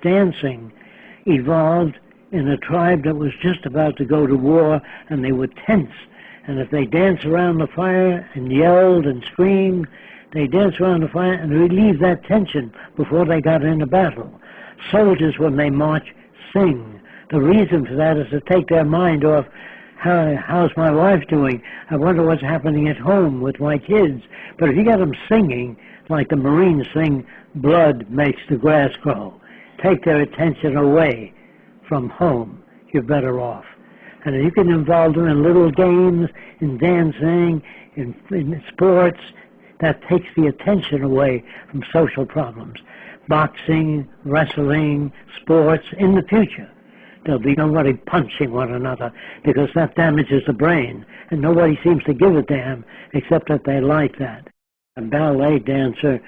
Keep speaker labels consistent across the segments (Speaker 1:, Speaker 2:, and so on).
Speaker 1: dancing evolved in a tribe that was just about to go to war, and they were tense. And if they danced around the fire and yelled and screamed, they danced around the fire and relieved that tension before they got into battle. Soldiers, when they march, sing. The reason for that is to take their mind off, how's my wife doing? I wonder what's happening at home with my kids. But if you get them singing, like the Marines sing, blood makes the grass grow. Take their attention away from home, you're better off. And if you can involve them in little games, in dancing, in sports, that takes the attention away from social problems. Boxing, wrestling, sports, in the future, there'll be nobody punching one another because that damages the brain, and nobody seems to give a damn except that they like that. A ballet dancer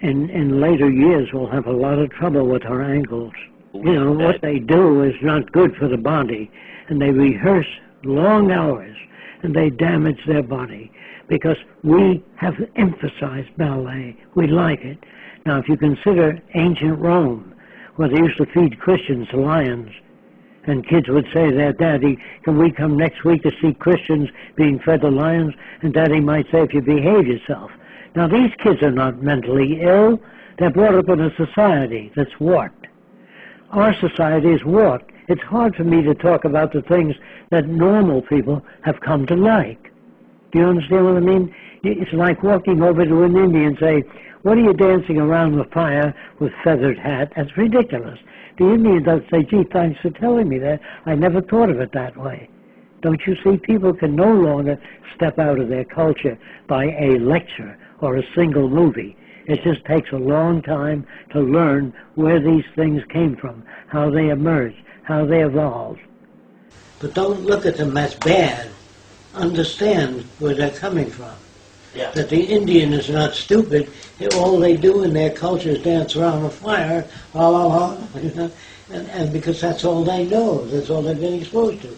Speaker 1: in later years will have a lot of trouble with her ankles. You know, what they do is not good for the body, and they rehearse long hours, and they damage their body, because we have emphasized ballet. We like it. Now, if you consider ancient Rome, where they used to feed Christians to lions, and kids would say to their daddy, can we come next week to see Christians being fed to lions? And daddy might say, if you behave yourself. Now, these kids are not mentally ill. They're brought up in a society that's warped. Our society is warped. It's hard for me to talk about the things that normal people have come to like. Do you understand what I mean? It's like walking over to an Indian and say, what are you dancing around the fire with feathered hat? That's ridiculous. The Indian does say, gee, thanks for telling me that. I never thought of it that way. Don't you see? People can no longer step out of their culture by a lecture or a single movie. It just takes a long time to learn where these things came from, how they emerged, how they evolved. But don't look at them as bad. Understand where they're coming from.
Speaker 2: Yeah.
Speaker 1: That the Indian is not stupid. All they do in their culture is dance around a fire, and because that's all they know. That's all they've been exposed to.